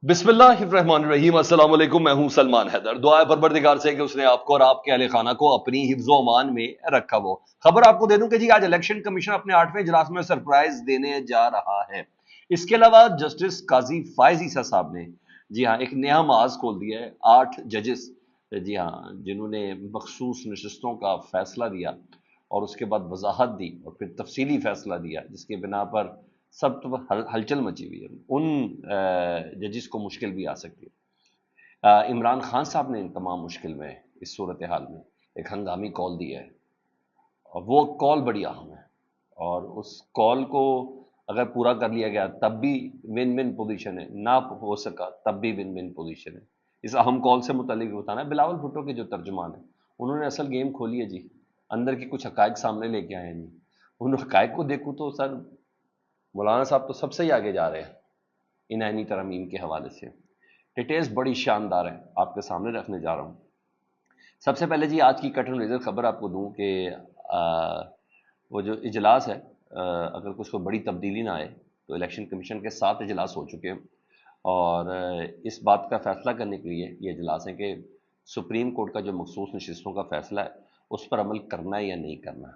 बिस्मिल्लाहिर्रहमानिर्रहीम। अस्सलाम वालेकुम। मैं हूं सलमान हैदर। दुआ है परवरदिगार से कि उसने आपको और आपके अहले खाना को अपनी हिफ्ज़ो अमान में रखा हो। खबर आपको दे दूं कि जी आज इलेक्शन कमीशन अपने 8वें इजलास में सरप्राइज देने जा रहा है। इसके अलावा जस्टिस काजी फायज ईसा साहब ने जी हाँ एक नया माज खोल दिया है। 8 जजेस जी हाँ जिन्होंने मखसूस नशस्तों का फैसला दिया और उसके बाद वजाहत दी और फिर तफसीली फैसला दिया, जिसके बिना पर सब तो हलचल मची हुई है। उन जजिस को मुश्किल भी आ सकती है। इमरान खान साहब ने इन तमाम मुश्किल में इस सूरत हाल में एक हंगामी कॉल दिया है और वो कॉल बड़ी अहम है। और उस कॉल को अगर पूरा कर लिया गया तब भी विन विन पोजीशन है, ना हो सका तब भी विन विन पोजीशन है। इस अहम कॉल से मुतालिक बताना है, बिलावल भुट्टो के जो तर्जुमान है उन्होंने असल गेम खोली है जी। अंदर के कुछ हकायक सामने लेके आए हैं जी। उन हकायक को देखूँ तो सर मौलाना साहब तो सबसे ही आगे जा रहे हैं इन आइनी तरमीम के हवाले से। डिटेल्स बड़ी शानदार है, आपके सामने रखने जा रहा हूँ। सबसे पहले जी आज की कटन रेजर खबर आपको दूं कि वो जो इजलास है, अगर कुछ को बड़ी तब्दीली ना आए तो इलेक्शन कमीशन के 7 इजलास हो चुके हैं और इस बात का फैसला करने के लिए ये इजलास है कि सुप्रीम कोर्ट का जो मखसूस नशिस्तों का फैसला है उस पर अमल करना है या नहीं करना है।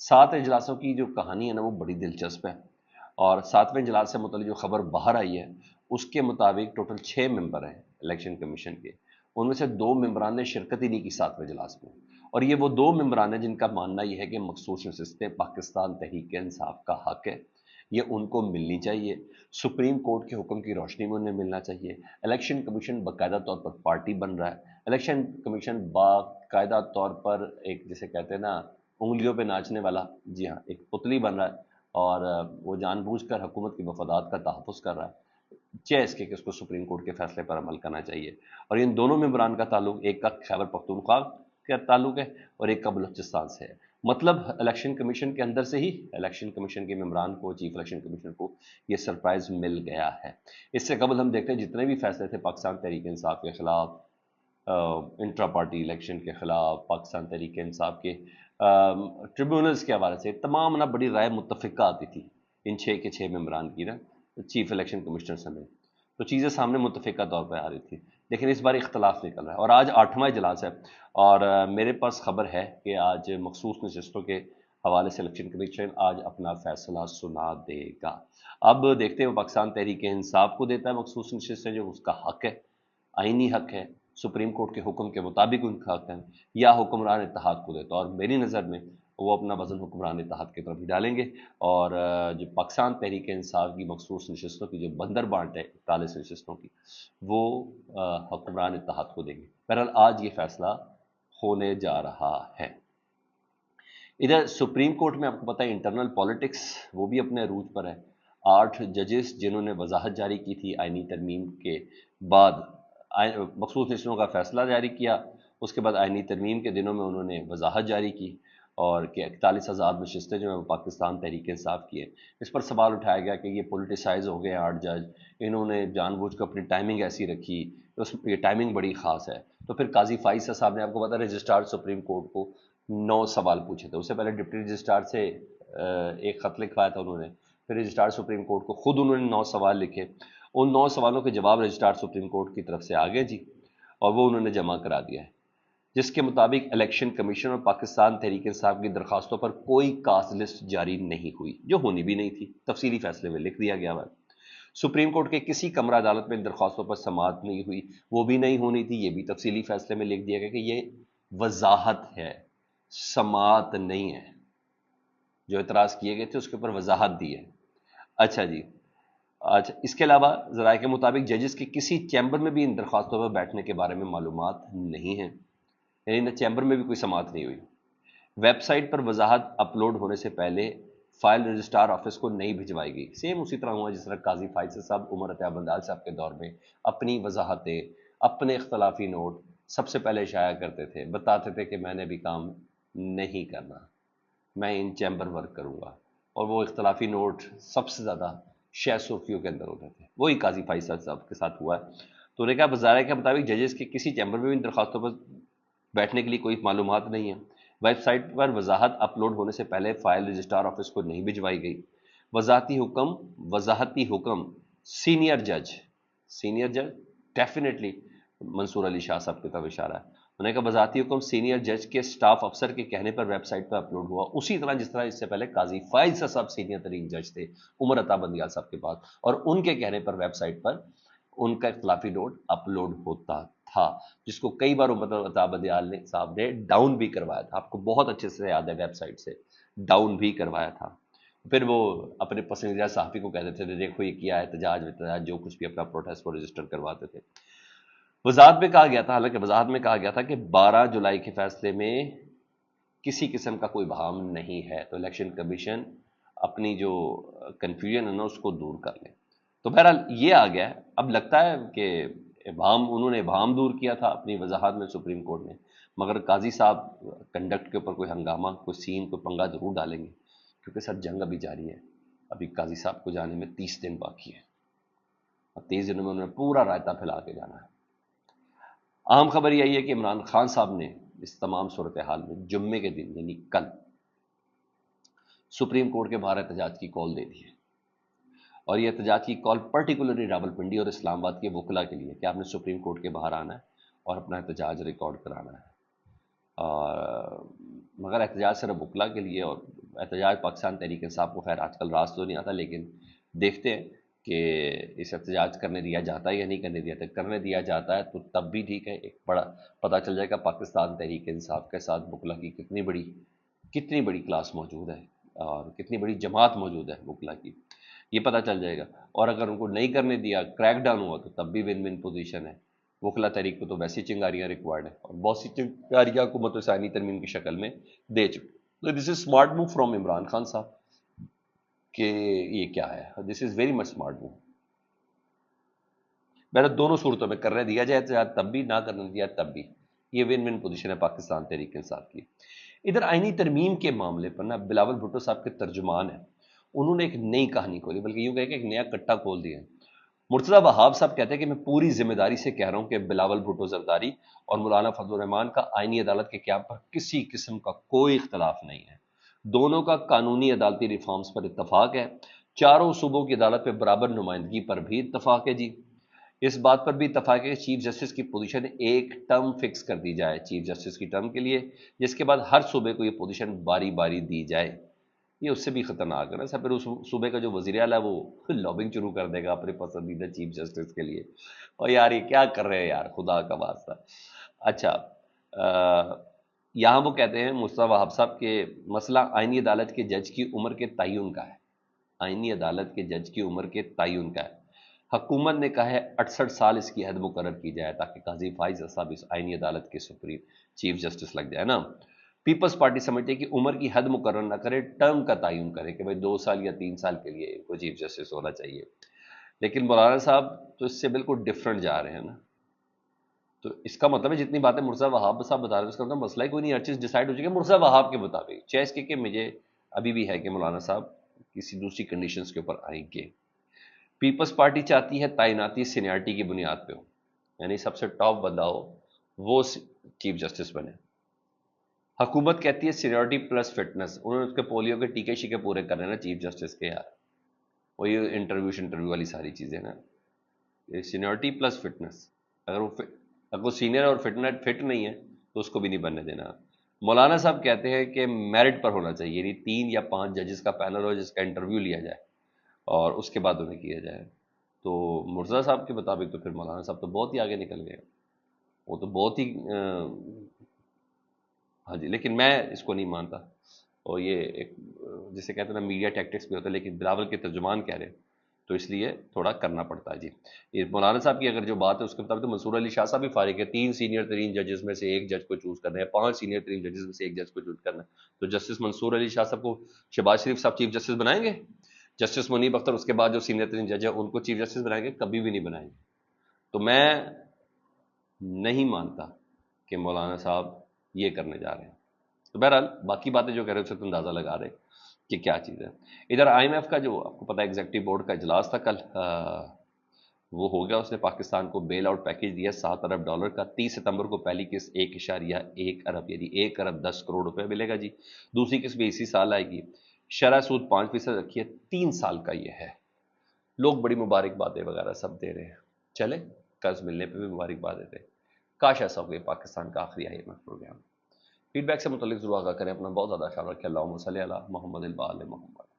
7 इजलासों की जो कहानी है ना वो बड़ी दिलचस्प है। और 7वें इजलास से मुतल्लिक़ जो खबर बाहर आई है उसके मुताबिक टोटल 6 मेंबर हैं इलेक्शन कमीशन के। उनमें से 2 मेंबरान ने शिरकत ही नहीं की 7वें इजलास में। और ये वो 2 मेंबरान हैं जिनका मानना यह है कि मखसूस नशिस्तें पाकिस्तान तहरीक इंसाफ का हक है, ये उनको मिलनी चाहिए। सुप्रीम कोर्ट के हुक्म की रोशनी में उन्हें मिलना चाहिए। इलेक्शन कमीशन बाकायदा तौर पर पार्टी बन रहा है। इलेक्शन कमीशन बाकायदा तौर पर एक जिसे कहते हैं ना उंगलियों पे नाचने वाला, जी हाँ, एक पुतली बन रहा है और वो जानबूझकर हुकूमत की मफादात का तहफ़्फ़ुज़ कर रहा है चाहे इसके कि उसको सुप्रीम कोर्ट के फैसले पर अमल करना चाहिए। और इन दोनों मेंबरान का ताल्लुक एक का खैबर पख्तूनख्वा का ताल्लुक है और एक का बलूचिस्तान से है। मतलब इलेक्शन कमीशन के अंदर से ही इलेक्शन कमीशन के मेंबरान को, चीफ इलेक्शन कमिश्नर को ये सरप्राइज मिल गया है। इससे कबल हम देखते हैं जितने भी फैसले थे पाकिस्तान तहरीक इंसाफ के खिलाफ, इंट्रा पार्टी इलेक्शन के खिलाफ, पाकिस्तान तहरीक इंसाफ के ट्रिब्यूनल्स के हवाले से तमाम ना बड़ी राय मुतफ़िका आती थी इन 6 के 6 मेंबरान की ना, चीफ इलेक्शन कमिश्नर समेत। तो चीज़ें सामने मुतफ़िका तौर पर आ रही थी, लेकिन इस बार इख्तलाफ निकल रहा है और आज 8वां इजलास है। और मेरे पास खबर है कि आज मखसूस नशिस्तों के हवाले से इलेक्शन कमीशन आज अपना फैसला सुना देगा। अब देखते हैं वो पाकिस्तान तहरीक इंसाफ को देता है मखसूस नशिस्तें जो उसका हक है, आईनी हक है, सुप्रीम कोर्ट के हुक्म के मुताबिक उनका हक है, या हुक्मरान इत्तेहाद को देता है। और मेरी नज़र में वो अपना वजन हुक्मरान इत्तेहाद की तरफ ही डालेंगे और जो पाकिस्तान तहरीक इंसाफ की मखसूस नशिस्तों की जो बंदर बांट है 41 नशिस्तों की, वो हुक्मरान इत्तेहाद को देंगे। बहरहाल आज ये फैसला होने जा रहा है। इधर सुप्रीम कोर्ट में आपको पता है इंटरनल पॉलिटिक्स वो भी अपने अरूज पर है। 8 जजेस जिन्होंने वजाहत जारी की थी आईनी तरमीम के बाद, मखसूस नशिस्तों का फैसला जारी किया, उसके बाद आईनी तरमीम के दिनों में उन्होंने वजाहत जारी की और कि 41,000 नशिस्तें जो हैं वो पाकिस्तान तहरीक इंसाफ की है। इस पर सवाल उठाया गया कि ये पोलिटिसाइज हो गए 8 जज, इन्होंने जानबूझकर अपनी टाइमिंग ऐसी रखी, उस ये टाइमिंग बड़ी ख़ास है। तो फिर काजी फाइज साहब ने आपको पता रजिस्ट्रार सुप्रीम कोर्ट को 9 सवाल पूछे थे। उससे पहले डिप्टी रजिस्ट्रार से एक ख़त लिखवाया था उन्होंने, फिर रजिस्ट्रार सुप्रीम कोर्ट को खुद उन्होंने 9 सवाल लिखे। उन 9 सवालों के जवाब रजिस्ट्रार सुप्रीम कोर्ट की तरफ से आ गए जी, और वो उन्होंने जमा करा दिया है, जिसके मुताबिक इलेक्शन कमीशन और पाकिस्तान तहरीक इंसाफ की दरखास्तों पर कोई कास्ट लिस्ट जारी नहीं हुई, जो होनी भी नहीं थी, तफसीली फैसले में लिख दिया गया हुआ। सुप्रीम कोर्ट के किसी कमरा अदालत में इन दरखास्तों पर समाअत नहीं हुई, वो भी नहीं होनी थी, ये भी तफसीली फैसले में लिख दिया गया कि ये वजाहत है, समाअत नहीं है। जो एतराज़ किए गए थे उसके ऊपर वजाहत दी है। अच्छा जी, अच्छा, इसके अलावा ज़राए के मुताबिक जजेस के किसी चैम्बर में भी इन दरखास्तों पर बैठने के बारे में मालूमात नहीं है, यानी चैम्बर में भी कोई समाअत नहीं हुई। वेबसाइट पर वजाहत अपलोड होने से पहले फाइल रजिस्ट्रार ऑफिस को नहीं भिजवाई गई। सेम उसी तरह हुआ जिस तरह काजी फाइज साहब उमर अत्या बंदाल साहब के दौर में अपनी वजाहतें, अपने इख्तलाफी नोट सबसे पहले शाया करते थे, बताते थे कि मैंने भी काम नहीं करना, मैं इन चैम्बर वर्क करूँगा, और वो इख्तलाफी नोट सबसे ज़्यादा शह सुर्खियों के अंदर होते थे। वही काजी फाइज साहब के साथ हुआ है। तो उन्होंने कहा वज़ारा के मुताबिक जजेस के किसी चैम्बर में भी इन दरखास्तों पर बैठने के लिए कोई मालूमात नहीं है। वेबसाइट पर वजाहत अपलोड होने से पहले फाइल रजिस्ट्रार ऑफिस को नहीं भिजवाई गई। वजाहती हुक्म सीनियर जज सीनियर जज डेफिनेटली मंसूर अली शाह साहब की तरफ इशारा है। उन्होंने कहा बजाती हुक्म सीनियर जज के स्टाफ अफसर के कहने पर वेबसाइट पर अपलोड हुआ, उसी तरह जिस तरह इससे पहले काजी फाइज साहब सीनियर तरीन जज थे उमर अता बंदियाल साहब के पास, और उनके कहने पर वेबसाइट पर उनका इख्तलाफी नोट अपलोड होता था, जिसको कई बार उमर अता बंदियाल साहब ने डाउन भी करवाया था। आपको बहुत अच्छे से याद है, वेबसाइट से डाउन भी करवाया था। फिर वो अपने पसंदीदा सहाफ़ी को कहते थे देखो ये किया है, एहतजाज जो कुछ भी अपना प्रोटेस्ट को रजिस्टर करवाते थे। वजाहत में कहा गया था, हालांकि वजाहत में कहा गया था कि 12 जुलाई के फैसले में किसी किस्म का कोई बहाम नहीं है, तो इलेक्शन कमीशन अपनी जो कन्फ्यूजन है ना उसको दूर कर ले। तो बहरहाल ये आ गया है। अब लगता है कि उन्होंने बहाम दूर किया था अपनी वजाहत में सुप्रीम कोर्ट ने, मगर काजी साहब कंडक्ट के ऊपर कोई हंगामा, कोई सीन, कोई पंगा जरूर डालेंगे, क्योंकि सर जंग अभी जारी है। अभी काजी साहब को जाने में 30 दिन बाकी है, और 30 दिनों में उन्होंने पूरा रायता फैला के जाना है। अहम खबर यही है कि इमरान खान साहब ने इस तमाम सूरत हाल में जुम्मे के दिन यानी कल सुप्रीम कोर्ट के बाहर एहतजाज की कॉल दे दी है, और यह एहतजाज की कॉल पर्टिकुलरली रावलपिंडी और इस्लामाबाद के वकला के लिए कि आपने सुप्रीम कोर्ट के बाहर आना है और अपना एहतजाज रिकॉर्ड कराना है। मगर एहतजाज सिर्फ वकला के लिए, और एहतजाज पाकिस्तान तहरीक इंसाफ को खैर आजकल रास तो नहीं आता, लेकिन देखते हैं कि इस एहतजाज करने दिया जाता है या नहीं करने दिया जाता। करने दिया जाता है तो तब भी ठीक है, एक बड़ा पता चल जाएगा पाकिस्तान तहरीक इंसाफ के साथ वकला की कितनी बड़ी क्लास मौजूद है और कितनी बड़ी जमात मौजूद है वकला की, ये पता चल जाएगा। और अगर उनको नहीं करने दिया, क्रैक डाउन हुआ, तो तब भी विन विन पोजीशन है। वकला तहरीक को तो वैसी चिंगारियां रिक्वायर्ड है, और बहुत सी चिंगारियां हुकूमत इस्लामी तरमीम की शक्ल में दे चुकी। तो this is smart move from Imran Khan साहब कि ये क्या है, this is very much smart move. मैंने दोनों सूरतों में करने दिया जाए तब भी, ना करने दिया तब भी, ये विन विन पोजीशन है पाकिस्तान तहरीक इंसाफ की। इधर आईनी तरमीम के मामले पर ना बिलावल भुट्टो साहब के तर्जुमान है, उन्होंने एक नई कहानी खोली, बल्कि यूं कहे कि एक नया कट्टा खोल दिया। मुर्तज़ा वहाब साहब कहते हैं कि मैं पूरी जिम्मेदारी से कह रहा हूं कि बिलावल भुट्टो जरदारी और मौलाना फजलुर रहमान का आईनी अदालत के क़याम पर किसी किस्म का कोई इख्तलाफ नहीं है। दोनों का कानूनी अदालती रिफॉर्म्स पर इत्तफाक है। चारों सूबों की अदालत में बराबर नुमाइंदगी पर भी इत्तफाक है जी। इस बात पर भी इत्तफाक है कि चीफ जस्टिस की पोजीशन एक टर्म फिक्स कर दी जाए चीफ जस्टिस की टर्म के लिए, जिसके बाद हर सूबे को ये पोजीशन बारी बारी दी जाए। ये उससे भी खतरनाक है ना सब, फिर उस सूबे का जो वज़ीर आला है वो लॉबिंग शुरू कर देगा अपने पसंदीदा चीफ जस्टिस के लिए। और यार ये क्या कर रहे हैं यार, खुदा का वास्ता। अच्छा, यहाँ वो कहते हैं मुस्तफा वहाब साहब के मसला आईनी अदालत के जज की उम्र के तयन का है। आईनी अदालत के जज की उम्र के तयन का है। हुकूमत ने कहा है 68 साल इसकी हद मुकर्रर की जाए ताकि काजी फाइज साहब इस आईनी अदालत के सुप्रीम चीफ जस्टिस लग जाए ना। पीपल्स पार्टी समझती है कि उम्र की हद मुकर्रर ना करे, टर्म का तयन करे कि भाई 2 साल या 3 साल के लिए इनको चीफ जस्टिस होना चाहिए। लेकिन मौलाना साहब तो इससे बिल्कुल डिफरेंट जा रहे हैं ना। तो इसका मतलब है जितनी बातें मुर्तज़ा वहाब साहब बता रहे हैं उसका मतलब मसला ही कोई नहीं, हर चीज़ डिसाइड हो चुकी है मुर्तज़ा वहाब के मुताबिक। चॉइस के मुझे अभी भी है कि मौलाना साहब किसी दूसरी कंडीशंस के ऊपर आएंगे। पीपल्स पार्टी चाहती है तैनाती सीनियरिटी की बुनियाद पे हो, यानी सबसे टॉप बंदा हो वो चीफ जस्टिस बने। हुकूमत कहती है सीनियरिटी प्लस फिटनेस, उन्होंने उसके पोलियो के टीके शीके पूरे करने ना चीफ जस्टिस के यार, वही इंटरव्यू वाली सारी चीज़ें ना, सीनियरिटी प्लस फिटनेस। अगर वो सीनियर और फिट नहीं है तो उसको भी नहीं बनने देना। मौलाना साहब कहते हैं कि मेरिट पर होना चाहिए, यानी 3 या 5 जजेस का पैनल हो जिसका इंटरव्यू लिया जाए और उसके बाद उन्हें किया जाए। तो मुर्तज़ा साहब के मुताबिक तो फिर मौलाना साहब तो बहुत ही आगे निकल गए, वो तो बहुत ही हाँ जी, लेकिन मैं इसको नहीं मानता। और ये एक जिसे कहते हैं ना मीडिया टैक्टिक्स भी होता है, लेकिन बिलावल के तर्जुमान कह रहे हैं तो इसलिए थोड़ा करना पड़ता है जी। ये मौलाना साहब की अगर जो बात है उसके मुताबिक तो मंसूर अली शाह साहब भी फारिग है, 3 सीनियर तरीन जजेस में से एक जज को चूज करना है, 5 सीनियर तरीन जजेस में से एक जज को चूज करना है। तो जस्टिस मंसूर अली शाह साहब को शहबाज शरीफ साहब चीफ जस्टिस बनाएंगे, जस्टिस मुनीब अख्तर उसके बाद जो सीनियर तरीन जज है उनको चीफ जस्टिस बनाएंगे? कभी भी नहीं बनाएंगे। तो मैं नहीं मानता कि मौलाना साहब ये करने जा रहे हैं। तो बहरहाल बाकी बातें जो कह रहे हैं उससे तो अंदाजा लगा रहे कि क्या चीज़ है। इधर IMF का जो आपको पता है एग्जीक्यूटिव बोर्ड का इजलास था कल, वो हो गया। उसने पाकिस्तान को बेल आउट पैकेज दिया $7 अरब का। 30 सितंबर को पहली किस्त 1.1 अरब यानी 1 अरब 10 करोड़ रुपए मिलेगा जी। दूसरी किस्त भी इसी साल आएगी। शरह सूद 5% रखी है, 3 साल का ये है। लोग बड़ी मुबारकबादें वगैरह सब दे रहे हैं, چلے قرض ملنے پہ بھی مبارکباد دیتے، کاش ایسا ہو گیا پاکستان کا آخری IMF پروگرام۔ فیڈ بیک سے متعلق ضرور آگاہ کریں، اپنا بہت زیادہ خیال رکھیں۔ اللہم صلی علی محمد البال محمد۔